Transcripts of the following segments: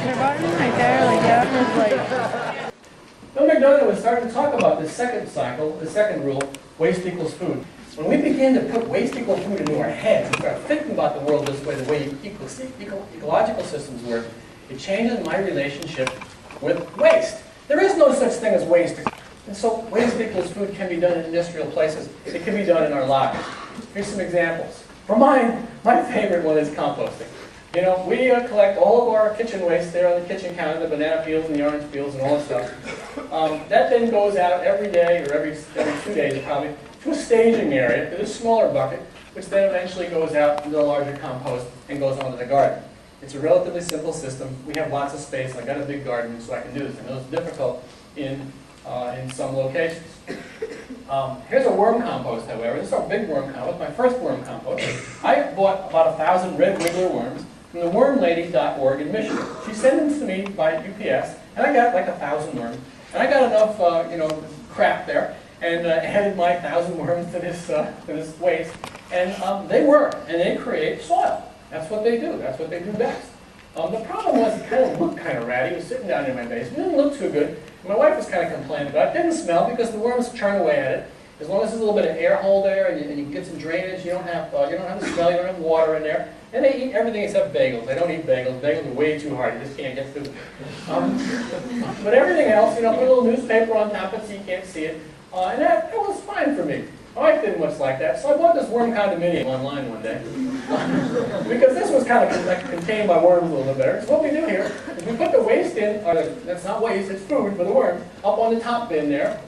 Their button right there, like that, is like... Bill McDonough was starting to talk about the second cycle, the second rule, waste equals food. When we begin to put waste equals food into our heads and start thinking about the world this way, the way ecological systems work, it changes my relationship with waste. There is no such thing as waste. And so waste equals food can be done in industrial places. It can be done in our lives. Here's some examples. For mine, my favorite one is composting. You know, we collect all of our kitchen waste there on the kitchen counter, the banana peels and the orange peels and all that stuff. That then goes out every day, or every 2 days probably, to a staging area, to this smaller bucket, which then eventually goes out into a larger compost and goes onto the garden. It's a relatively simple system. We have lots of space. I've got a big garden, so I can do this. I know it's difficult in some locations. Here's a worm compost, however. This is our big worm compost, my first worm compost. I bought about 1,000 red wiggler worms from the wormlady.org in Michigan. She sent them to me by UPS, and I got like 1,000 worms. And I got enough, crap there, and added my 1,000 worms to this waste. And they work, and they create soil. That's what they do. That's what they do best. The problem was it kind of looked kind of ratty. It was sitting down in my basement. It didn't look too good. My wife was kind of complaining about it. It didn't smell because the worms churn away at it. As long as there's a little bit of air hole there and you get some drainage, you don't have the smell, you don't have water in there. And they eat everything except bagels. They don't eat bagels. Bagels are way too hard. You just can't get through them. But everything else, put a little newspaper on top of it so you can't see it. And that was fine for me. My wife didn't much like that, so I bought this worm condominium online one day. Because this was kind of contained by worms a little bit better. So what we do here is we put the waste in, or that's not waste, it's food for the worms, up on the top bin there.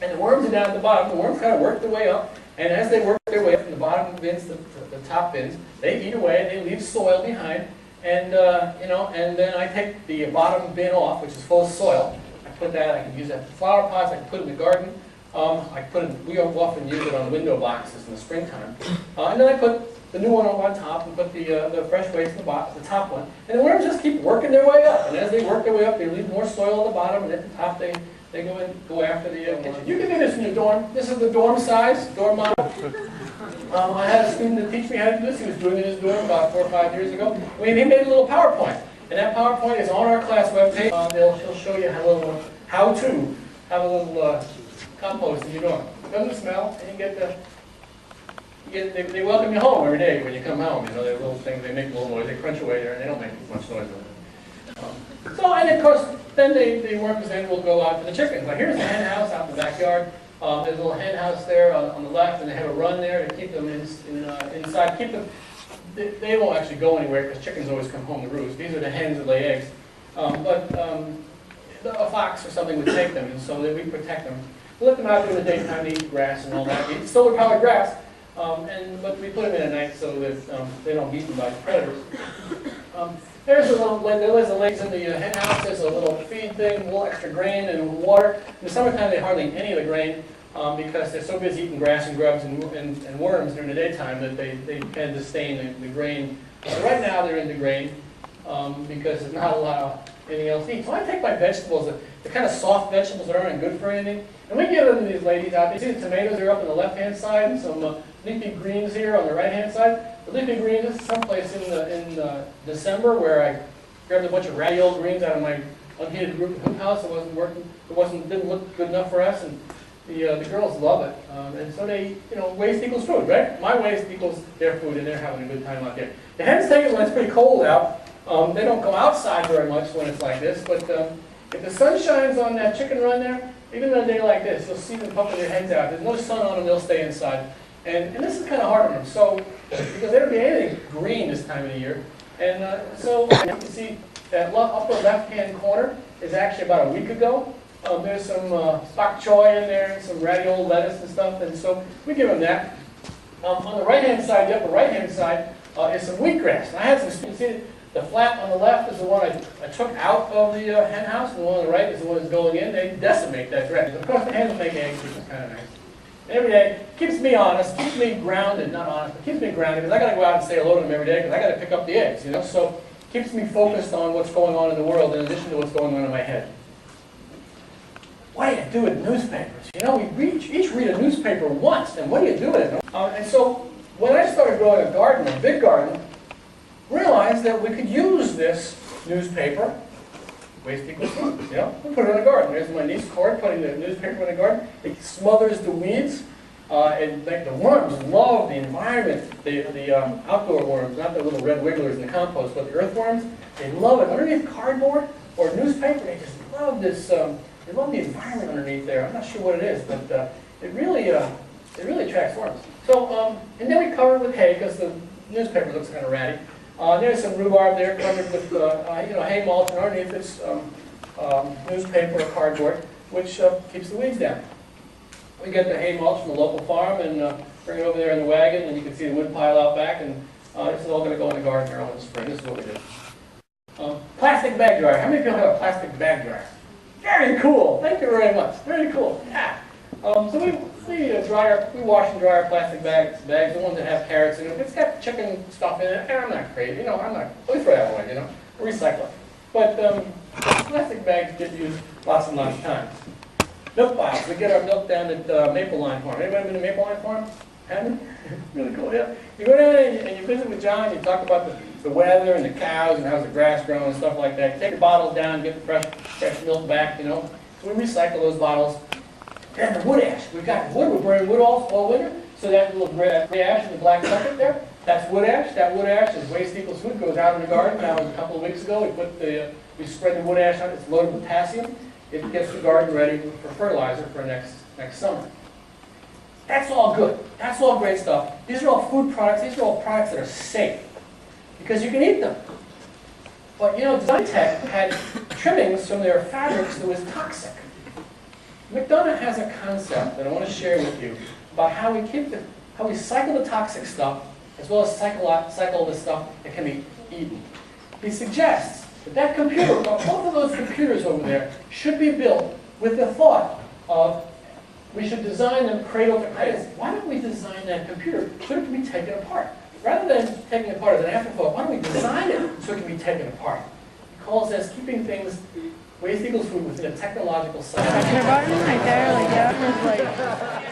And the worms are down at the bottom. The worms kind of work their way up. And as they work their way up from the bottom bins to the top bins, they eat away, they leave soil behind. And, and then I take the bottom bin off, which is full of soil. I put that, I can use that for flower pots, I can put it in the garden. We often use it on window boxes in the springtime. And then I put the new one on top and put the fresh waste in the top one. And the worms just keep working their way up. And as they work their way up, they leave more soil at the bottom, and at the top they go after the kitchen. You can do this in your dorm. This is the dorm size, dorm model. I had a student that teach me how to do this. He was doing it in his dorm about 4 or 5 years ago. He made a little PowerPoint. And that PowerPoint is on our class webpage. He'll show you how to have a little compost in your dorm. It doesn't smell, and they welcome you home every day when you come home. They're little things, they make a little noise, they crunch away there, and they don't make much noise with it. And of course, then the worms then will go out to the chickens. Like here's the hen house out in the backyard. There's a little hen house there on the left, and they have a run there to keep them inside. They won't actually go anywhere because chickens always come home to roost. These are the hens that lay eggs. A fox or something would take them, and so we protect them. We let them out during the daytime to eat grass and all that. Eat solar-powered grass, but we put them in at night so that they don't be eaten by predators. There's the legs in the hen house. There's a little feed thing, a little extra grain and water. In the summertime, they hardly eat any of the grain because they're so busy eating grass and grubs and worms during the daytime that they tend to stain the grain. So right now, they're into grain because there's not a lot of anything else to eat. So I take my vegetables, the kind of soft vegetables that aren't good for anything, and we give them to these ladies out there. See the tomatoes are up on the left-hand side, and some leafy greens here on the right-hand side. The leafy greens, this is someplace in December where I grabbed a bunch of ratty old greens out of my unheated hoop house that wasn't working, didn't look good enough for us, and the girls love it. And so they, waste equals food, right? My waste equals their food, and they're having a good time out there. The hens take it when it's pretty cold out. They don't go outside very much when it's like this, but if the sun shines on that chicken run there, even on a day like this, you'll see them pumping their heads out. There's no sun on them, they'll stay inside. And this is kind of hard on them, so, because they don't be anything green this time of the year. And so you can see that upper left-hand corner is actually about a week ago. There's some bok choy in there, and some ratty old lettuce and stuff, and so we give them that. On the right-hand side, the upper right-hand side, is some wheatgrass. And I had some, you see the flat on the left is the one I took out of the hen house, and the one on the right is the one that's going in. They decimate that grass. Of course, the hens make eggs, which is kind of nice. And every day, keeps me honest, keeps me grounded, not honest, but keeps me grounded, because I got to go out and say hello to them every day, because I got to pick up the eggs, So, keeps me focused on what's going on in the world, in addition to what's going on in my head. What do you do with newspapers? We each read a newspaper once, and what do you do with it? And so, when I started growing a garden, a big garden, realized that we could use this newspaper, waste equals food, you know? We put it in the garden. There's my niece Corey putting the newspaper in the garden. It smothers the weeds. And the worms love the environment, the outdoor worms, not the little red wigglers in the compost, but the earthworms. They love it. Underneath cardboard or newspaper, they just love this, they love the environment underneath there. I'm not sure what it is, but it really attracts worms. So, and then we cover it with hay because the newspaper looks kind of ratty. There's some rhubarb there covered with hay mulch, and underneath it's newspaper or cardboard, which keeps the weeds down. We get the hay mulch from the local farm and bring it over there in the wagon, and you can see the wood pile out back, and this is all going to go in the garden early in the spring. This is what we do. Plastic bag dryer. How many people have a plastic bag dryer? Very cool. Thank you very much. Very cool. Yeah. So we wash and dry our plastic bags, the ones that have carrots in them. If it's got chicken stuff in it, I'm not crazy. We throw that away, we recycle it. But plastic bags get used lots and lots of times. Milk bottles. We get our milk down at Maple Line Farm. Anybody been to Maple Line Farm? Haven't? Really cool, yeah. You go down and you visit with John, you talk about the weather and the cows and how's the grass growing and stuff like that. You take your bottles down, get the fresh milk back, So we recycle those bottles. And the wood ash. We've got wood. We're burning wood all winter. So that little gray ash in the black bucket there, that's wood ash. That wood ash is waste equals food. Goes out in the garden. Now, a couple of weeks ago, we spread the wood ash on. It's loaded with potassium. It gets the garden ready for fertilizer for next summer. That's all good. That's all great stuff. These are all food products. These are all products that are safe because you can eat them. But Design Tech had trimmings from their fabrics that was toxic. McDonough has a concept that I want to share with you about how we cycle the toxic stuff as well as cycle the stuff that can be eaten. He suggests that computer, both of those computers over there, should be built with the thought of we should design them cradle to cradle. Why don't we design that computer so it can be taken apart? Rather than taking it apart as an afterthought, why don't we design it so it can be taken apart? He calls this keeping things waste equals food within a technological cycle. Kindergarten right there, like that was like